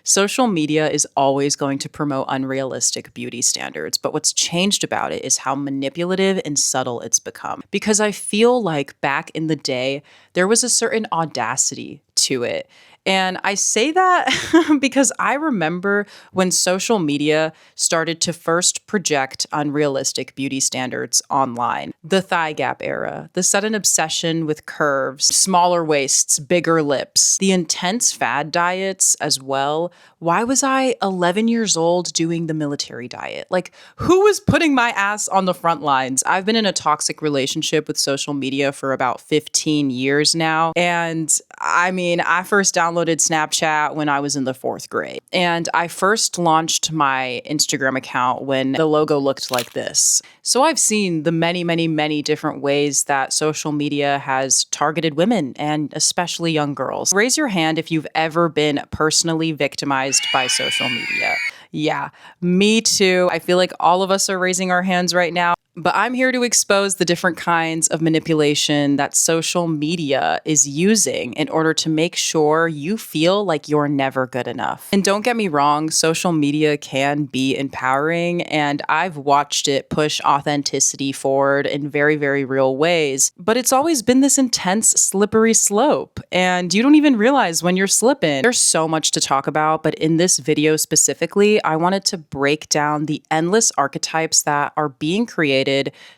Social media is always going to promote unrealistic beauty standards, but what's changed about it is how manipulative and subtle it's become. Because I feel like back in the day, there was a certain audacity to it. And I say that because I remember when social media started to first project unrealistic beauty standards online. The thigh gap era, the sudden obsession with curves, smaller waists, bigger lips, the intense fad diets as well. Why was I 11 years old doing the military diet? Like, who was putting my ass on the front lines? I've been in a toxic relationship with social media for about 15 years now. And I mean, I first downloaded Snapchat when I was in the 4th grade. And I first launched my Instagram account when the logo looked like this. So I've seen the many, many, many different ways that social media has targeted women and especially young girls. Raise your hand if you've ever been personally victimized by social media. Yeah, me too. I feel like all of us are raising our hands right now. But I'm here to expose the different kinds of manipulation that social media is using in order to make sure you feel like you're never good enough. And don't get me wrong, social media can be empowering, and I've watched it push authenticity forward in very, very real ways. But it's always been this intense, slippery slope, and you don't even realize when you're slipping. There's so much to talk about, but in this video specifically, I wanted to break down the endless archetypes that are being created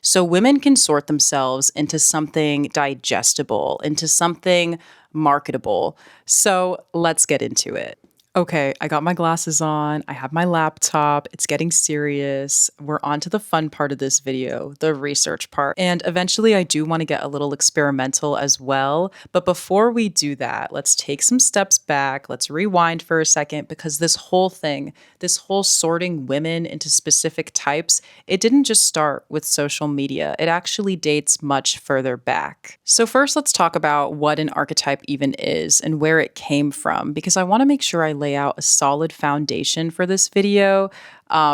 so women can sort themselves into something digestible, into something marketable. So let's get into it. Okay, I got my glasses on, I have my laptop, it's getting serious. We're on to the fun part of this video, the research part. And eventually I do want to get a little experimental as well. But before we do that, let's take some steps back. Let's rewind for a second because this whole thing, this whole sorting women into specific types, it didn't just start with social media. It actually dates much further back. So first, let's talk about what an archetype even is and where it came from, because I want to make sure I lay out a solid foundation for this video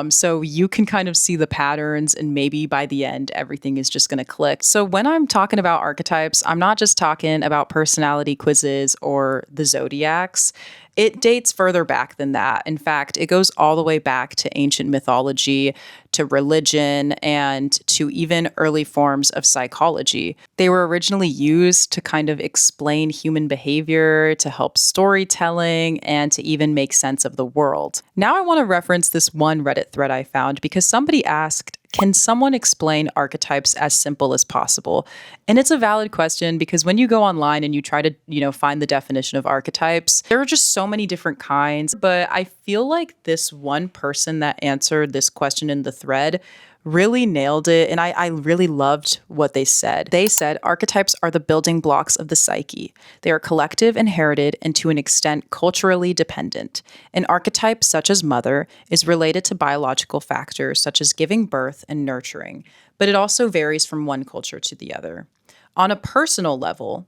so you can kind of see the patterns and maybe by the end, everything is just going to click. So when I'm talking about archetypes, I'm not just talking about personality quizzes or the zodiacs. It dates further back than that. In fact, it goes all the way back to ancient mythology, to religion, and to even early forms of psychology. They were originally used to kind of explain human behavior, to help storytelling, and to even make sense of the world. Now I want to reference this one Reddit thread I found because somebody asked, can someone explain archetypes as simple as possible? And it's a valid question because when you go online and you try to, find the definition of archetypes, there are just so many different kinds. But I feel like this one person that answered this question in the thread really nailed it. And I really loved what they said. They said archetypes are the building blocks of the psyche. They are collective, inherited, and to an extent culturally dependent. An archetype such as mother is related to biological factors such as giving birth and nurturing, but it also varies from one culture to the other. On a personal level,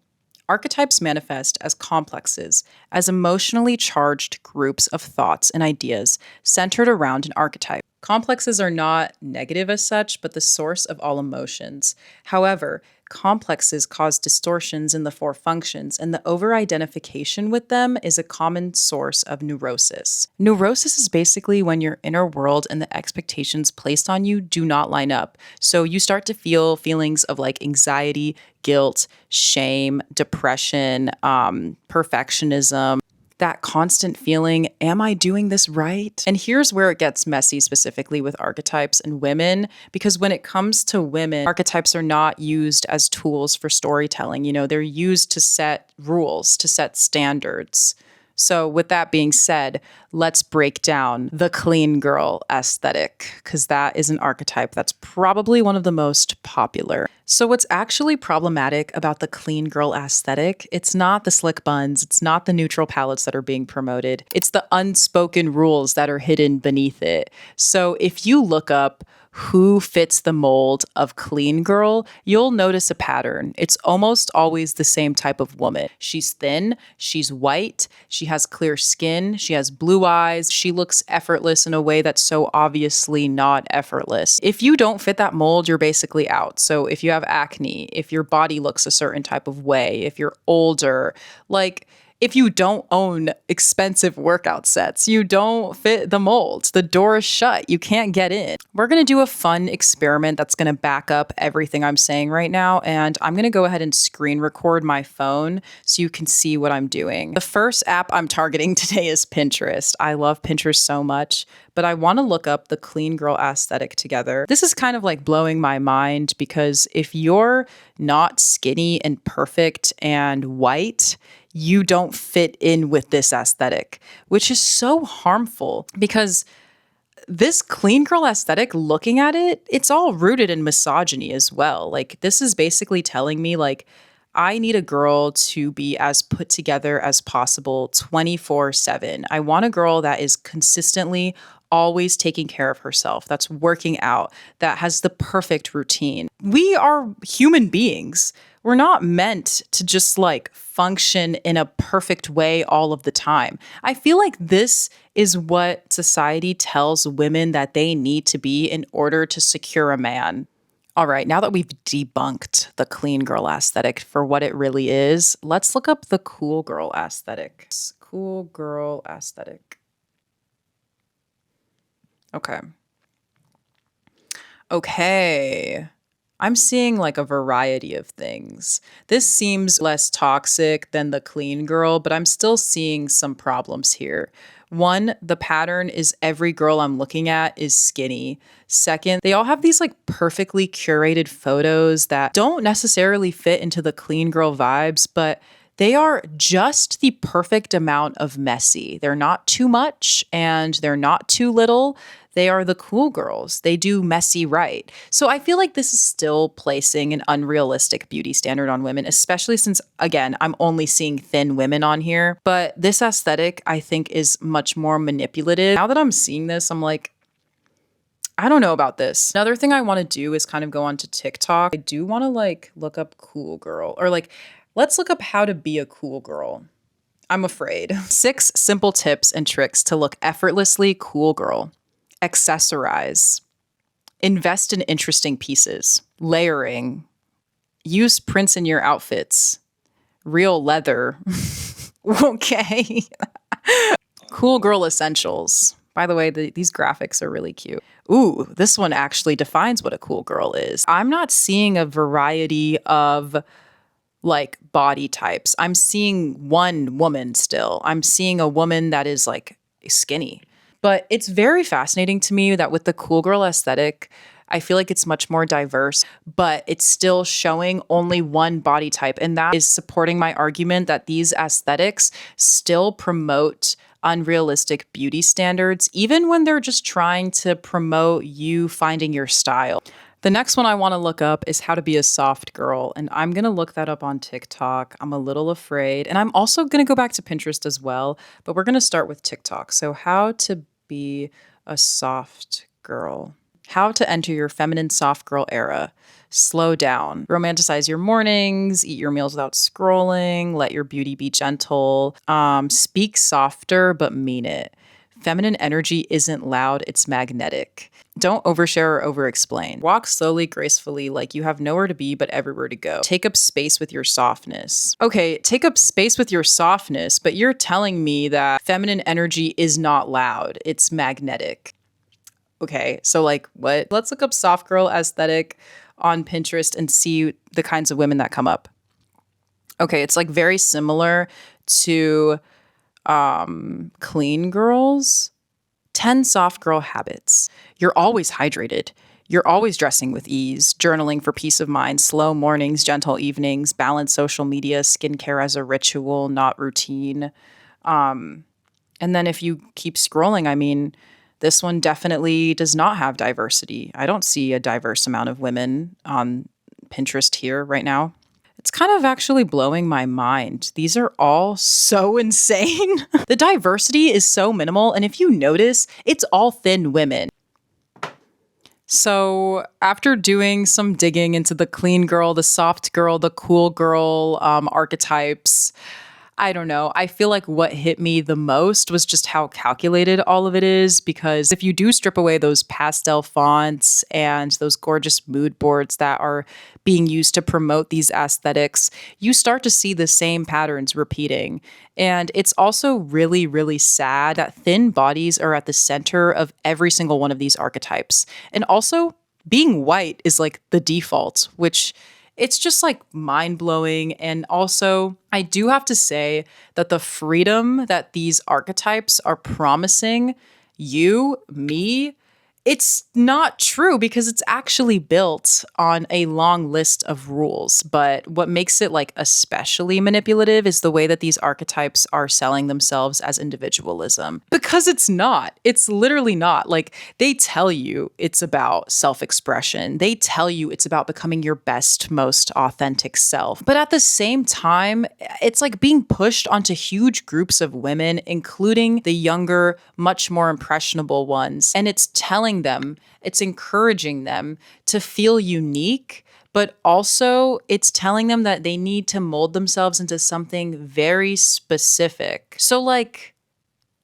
archetypes manifest as complexes, as emotionally charged groups of thoughts and ideas centered around an archetype. Complexes are not negative as such, but the source of all emotions. However, complexes cause distortions in the 4 functions, and the over-identification with them is a common source of neurosis. Neurosis is basically when your inner world and the expectations placed on you do not line up. So you start to feel feelings of like anxiety, guilt, shame, depression, perfectionism. That constant feeling, am I doing this right? And here's where it gets messy specifically with archetypes and women, because when it comes to women, archetypes are not used as tools for storytelling. They're used to set rules, to set standards. So with that being said, let's break down the clean girl aesthetic, because that is an archetype that's probably one of the most popular. So what's actually problematic about the clean girl aesthetic, it's not the slick buns, it's not the neutral palettes that are being promoted, it's the unspoken rules that are hidden beneath it. So if you look up who fits the mold of clean girl, you'll notice a pattern. It's almost always the same type of woman. She's thin, she's white, she has clear skin, she has blue eyes, she looks effortless in a way that's so obviously not effortless. If you don't fit that mold, you're basically out. So if you have acne, if your body looks a certain type of way, if you're older, if you don't own expensive workout sets, you don't fit the mold. The door is shut. You can't get in. We're going to do a fun experiment that's going to back up everything I'm saying right now. And I'm going to go ahead and screen record my phone so you can see what I'm doing. The first app I'm targeting today is Pinterest. I love Pinterest so much, but I want to look up the clean girl aesthetic together. This is kind of like blowing my mind because if you're not skinny and perfect and white, you don't fit in with this aesthetic, which is so harmful because this clean girl aesthetic, looking at it, it's all rooted in misogyny as well. Like, this is basically telling me, like, I need a girl to be as put together as possible 24/7. I want a girl that is consistently always taking care of herself, that's working out, that has the perfect routine. We are human beings. We're not meant to just like function in a perfect way all of the time. I feel like this is what society tells women that they need to be in order to secure a man. All right, now that we've debunked the clean girl aesthetic for what it really is, let's look up the cool girl aesthetic. Cool girl aesthetic. Okay. I'm seeing like a variety of things. This seems less toxic than the clean girl, but I'm still seeing some problems here. One, the pattern is every girl I'm looking at is skinny. Second, they all have these like perfectly curated photos that don't necessarily fit into the clean girl vibes, but they are just the perfect amount of messy. They're not too much and they're not too little. They are the cool girls. They do messy right. So I feel like this is still placing an unrealistic beauty standard on women, especially since, again, I'm only seeing thin women on here. But this aesthetic, I think, is much more manipulative. Now that I'm seeing this, I'm like, I don't know about this. Another thing I want to do is kind of go onto TikTok. I do want to like look up cool girl or like, let's look up how to be a cool girl. I'm afraid. 6 simple tips and tricks to look effortlessly cool girl. Accessorize. Invest in interesting pieces. Layering. Use prints in your outfits. Real leather. Okay. Cool girl essentials. By the way, these graphics are really cute. Ooh, this one actually defines what a cool girl is. I'm not seeing a variety of like body types. I'm seeing one woman still. I'm seeing a woman that is like skinny. But it's very fascinating to me that with the cool girl aesthetic, I feel like it's much more diverse, but it's still showing only one body type. And that is supporting my argument that these aesthetics still promote unrealistic beauty standards, even when they're just trying to promote you finding your style. The next one I want to look up is how to be a soft girl. And I'm going to look that up on TikTok. I'm a little afraid. And I'm also going to go back to Pinterest as well, but we're going to start with TikTok. So how to be a soft girl. How to enter your feminine soft girl era. Slow down. Romanticize your mornings. Eat your meals without scrolling. Let your beauty be gentle. Speak softer, but mean it. Feminine energy isn't loud, it's magnetic. Don't overshare or overexplain. Walk slowly, gracefully, like you have nowhere to be but everywhere to go. Take up space with your softness. Okay, take up space with your softness, but you're telling me that feminine energy is not loud, it's magnetic. Okay, so like what? Let's look up soft girl aesthetic on Pinterest and see the kinds of women that come up. Okay, it's like very similar to clean girls. 10 soft girl habits. You're always hydrated. You're always dressing with ease, journaling for peace of mind, slow mornings, gentle evenings, balance social media, skincare as a ritual, not routine. And then if you keep scrolling, I mean, this one definitely does not have diversity. I don't see a diverse amount of women on Pinterest here right now. It's kind of actually blowing my mind. These are all so insane. The diversity is so minimal. And if you notice, it's all thin women. So after doing some digging into the clean girl, the soft girl, the cool girl archetypes, I don't know. I feel like what hit me the most was just how calculated all of it is. Because if you do strip away those pastel fonts and those gorgeous mood boards that are being used to promote these aesthetics, you start to see the same patterns repeating. And it's also really, really sad that thin bodies are at the center of every single one of these archetypes. And also, being white is like the default, which it's just like mind blowing. And also, I do have to say that the freedom that these archetypes are promising you, me, it's not true because it's actually built on a long list of rules. But what makes it like especially manipulative is the way that these archetypes are selling themselves as individualism. Because it's not. It's literally not. Like they tell you it's about self expression, they tell you it's about becoming your best, most authentic self. But at the same time, it's like being pushed onto huge groups of women, including the younger, much more impressionable ones. And it's telling them, it's encouraging them to feel unique, but also it's telling them that they need to mold themselves into something very specific. So, like,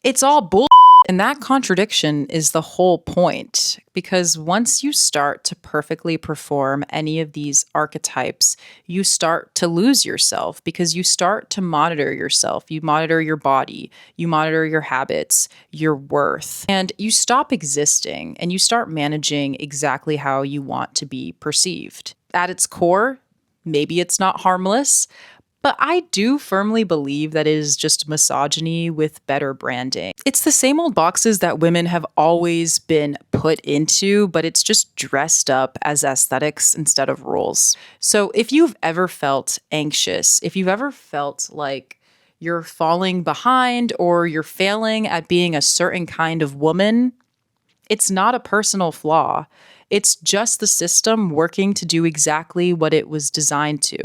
it's all bull. And that contradiction is the whole point, because once you start to perfectly perform any of these archetypes, you start to lose yourself because you start to monitor yourself. You monitor your body, you monitor your habits, your worth, and you stop existing and you start managing exactly how you want to be perceived. At its core, maybe it's not harmless, but I do firmly believe that it is just misogyny with better branding. It's the same old boxes that women have always been put into, but it's just dressed up as aesthetics instead of rules. So if you've ever felt anxious, if you've ever felt like you're falling behind or you're failing at being a certain kind of woman, it's not a personal flaw. It's just the system working to do exactly what it was designed to.